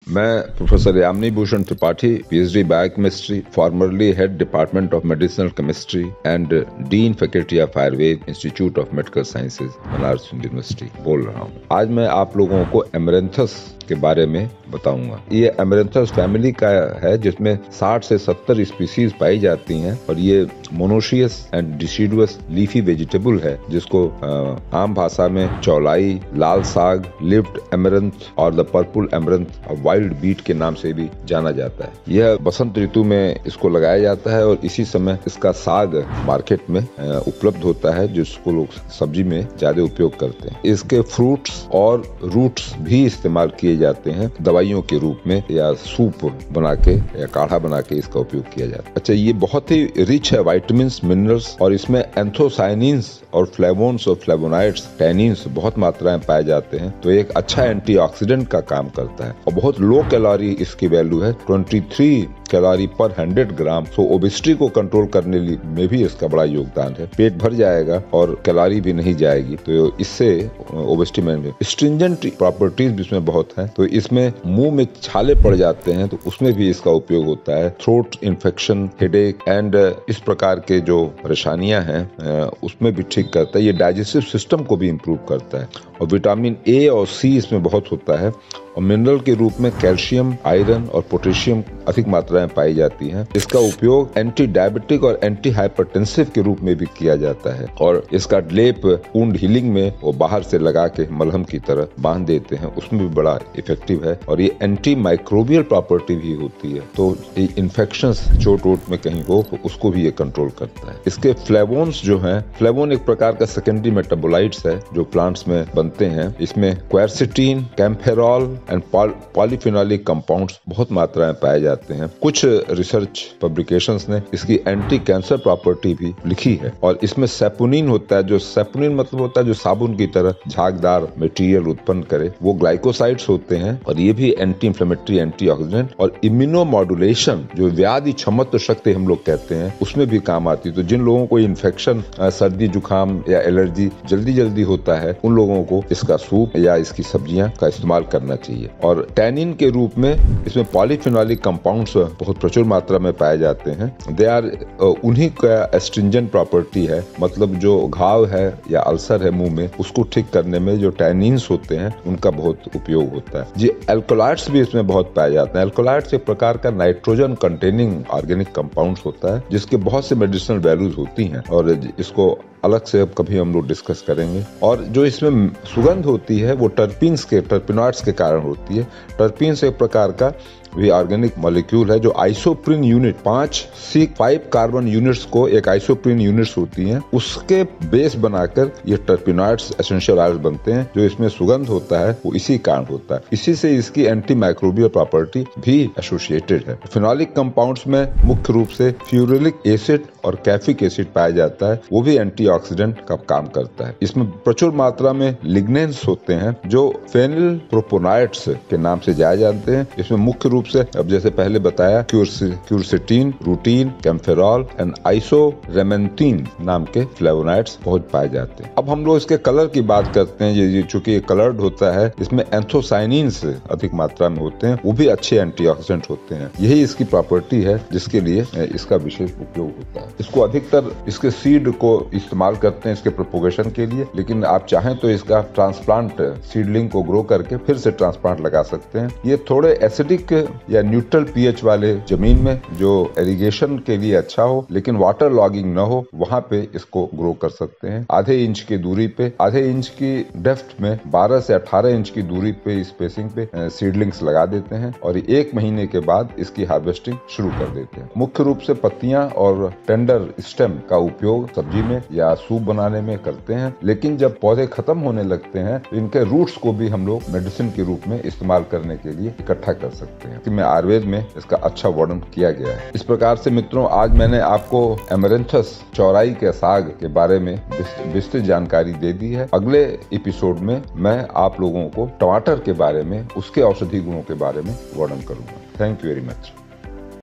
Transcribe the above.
मैं professor Yamini Bhushan Tripathi, PhD biochemistry, formerly head department of medicinal chemistry and dean faculty of Ayurveda, institute of medical sciences, Banaras university बोल रहा हूँ। आज मैं आप लोगों को एमरैंथस के बारे में बताऊंगा। ये एमरैंथस फैमिली का है जिसमें 60 से 70 स्पीसीज पाई जाती हैं और ये मोनोशियस एंड डिसीडुअस लीफी वेजिटेबल है जिसको आम भाषा में चौलाई, लाल साग, लिफ्ट एमरैंथ और द पर्पल एमरैंथ वाइल्ड बीट के नाम से भी जाना जाता है। यह बसंत ऋतु में इसको लगाया जाता है और इसी समय इसका साग मार्केट में उपलब्ध होता है जिसको लोग सब्जी में ज्यादा उपयोग करते हैं। इसके फ्रूट्स और रूट्स भी इस्तेमाल किए जाते हैं दवाइयों के रूप में, या सूप बना के या काढ़ा बना के इसका उपयोग किया जाता है। अच्छा, ये बहुत ही रिच है विटामिन, मिनरल्स और इसमें एंथोसायनिन्स और फ्लेवोन्स और फ्लेवोनाइड्स, टैनिन्स बहुत मात्रा में पाए जाते हैं, तो एक अच्छा एंटीऑक्सीडेंट का काम करता है और बहुत लो कैलोरी इसकी वैल्यू है, 23 कैलोरी पर 100 ग्राम। तो ओबेसिटी को कंट्रोल करने में भी इसका बड़ा योगदान है। पेट भर जाएगा और कैलोरी भी नहीं जाएगी, तो इससे ओबेसिटी में स्ट्रिंजेंट प्रॉपर्टीज भी इसमें बहुत है। तो इसमें मुंह में छाले पड़ जाते हैं तो उसमें भी इसका उपयोग होता है। थ्रोट इन्फेक्शन, हेडेक एंड इस प्रकार के जो परेशानियां हैं उसमें भी ठीक करता है। ये डाइजेस्टिव सिस्टम को भी इम्प्रूव करता है और विटामिन ए और सी इसमें बहुत होता है और मिनरल के रूप में कैल्शियम, आयरन और पोटेशियम अधिक मात्रा में पाई जाती है। इसका उपयोग एंटी डायबिटिक और एंटी हाइपरटेंसिव के रूप में भी किया जाता है और इसका लेप वुंड हीलिंग में वो बाहर से लगा के मलहम की तरह बांध देते हैं, उसमें भी बड़ा इफेक्टिव है और ये एंटी माइक्रोबियल प्रॉपर्टी भी होती है, तो इन्फेक्शंस चोट वोट में कहीं हो तो उसको भी ये कंट्रोल करता है। इसके फ्लेवोन्स जो हैं, फ्लेवोन एक प्रकार का सेकेंडरी मेटाबोलाइट्स है जो प्लांट्स में बनते हैं। इसमें क्वेरसिटीन, कैम्फेरॉल एंड पॉलीफिनोलिक कंपाउंड्स बहुत मात्रा में पाए जाते हैं। कुछ रिसर्च पब्लिकेशंस ने इसकी एंटी कैंसर प्रॉपर्टी भी लिखी है और इसमें सैपोनिन होता है, जो सैपोनिन मतलब होता है जो साबुन की तरह झागदार मटेरियल उत्पन्न करे, वो ग्लाइकोसाइड्स होते हैं और ये भी एंटी इंफ्लेमेटरी, एंटीऑक्सीडेंट और इम्यूनोमॉड्यूलेशन, जो व्याधि क्षमत्व शक्ति हम लोग कहते हैं, उसमें भी काम आती है। तो जिन लोगों को इन्फेक्शन, सर्दी जुकाम या एलर्जी जल्दी होता है, उन लोगों को इसका सूप या इसकी सब्जियां का इस्तेमाल करना चाहिए। और टैनिन के रूप में इसमें पॉलीफिनोलिक कंपाउंड्स बहुत प्रचुर मात्रा में पाए जाते हैं। दे आर उन्हीं का एस्ट्रिंजेंट प्रॉपर्टी है, मतलब जो घाव है या अल्सर है मुंह में, उसको ठीक करने में जो टैनिन्स होते हैं उनका बहुत उपयोग होता है। जी, एल्कोलाइड्स भी इसमें बहुत पाए जाते हैं। एल्कोलाइड्स एक प्रकार का नाइट्रोजन कंटेनिंग ऑर्गेनिक कंपाउंड्स होता है जिसके बहुत से मेडिसिनल वैल्यूज होती हैं और इसको अलग से अब कभी हम लोग डिस्कस करेंगे। और जो इसमें सुगंध होती है वो टर्पिनॉइड्स के कारण होती है। टर्पीन्स एक प्रकार का भी ऑर्गेनिक मॉलिक्यूल है जो आइसोप्रीन यूनिट 5 कार्बन यूनिट्स को एक आइसोप्रीन यूनिट्स होती हैं, उसके बेस बनाकर ये टर्पिनॉइड्स एसेंशियल ऑयल्स बनते हैं। जो इसमें सुगंध होता है वो इसी कारण होता है। इसी से इसकी एंटी माइक्रोबियल प्रॉपर्टी भी एसोसिएटेड है। फिनोलिक कंपाउंड्स में मुख्य रूप से फ्यूरिलिक एसिड और कैफिक एसिड पाया जाता है, वो भी एंटीऑक्सीडेंट का काम करता है। इसमें प्रचुर मात्रा में लिग्नेंस होते हैं जो फेनिल प्रोपोनाइड्स के नाम से जाए जाते हैं। इसमें मुख्य रूप से, अब जैसे पहले बताया, क्यूरसेटीन, रूटीन, कैम्फेरॉल एंड आइसोरेमेंथिन नाम के फ्लेवोनाइड्स बहुत पाए जाते हैं। अब हम लोग इसके कलर की बात करते हैं। चूंकि ये कलर्ड होता है, इसमें एंथोसायनिन्स अधिक मात्रा में होते हैं, वो भी अच्छे एंटीऑक्सीडेंट होते हैं। यही इसकी प्रॉपर्टी है जिसके लिए इसका विशेष उपयोग होता है। इसको अधिकतर इसके सीड को इस्तेमाल करते हैं इसके प्रोपोगेशन के लिए, लेकिन आप चाहें तो इसका ट्रांसप्लांट सीडलिंग को ग्रो करके फिर से ट्रांसप्लांट लगा सकते हैं। ये थोड़े एसिडिक या न्यूट्रल पीएच वाले जमीन में जो इरिगेशन के लिए अच्छा हो लेकिन वाटर लॉगिंग न हो, वहां पे इसको ग्रो कर सकते हैं। आधे इंच की दूरी पे, आधे इंच की डेप्थ में 12 से 18 इंच की दूरी पे स्पेसिंग पे सीडलिंग्स लगा देते हैं और 1 महीने के बाद इसकी हार्वेस्टिंग शुरू कर देते हैं। मुख्य रूप से पत्तियां और टेंडर स्टेम का उपयोग सब्जी में या सूप बनाने में करते हैं, लेकिन जब पौधे खत्म होने लगते हैं तो इनके रूट्स को भी हम लोग मेडिसिन के रूप में इस्तेमाल करने के लिए इकट्ठा कर सकते हैं। में आयुर्वेद में इसका अच्छा वर्णन किया गया है। इस प्रकार से मित्रों, आज मैंने आपको एमरैंथस, चौराई के साग के बारे में विस्तृत जानकारी दे दी है। अगले एपिसोड में मैं आप लोगों को टमाटर के बारे में, उसके औषधि गुणों के बारे में वर्णन करूंगा। Thank you very much.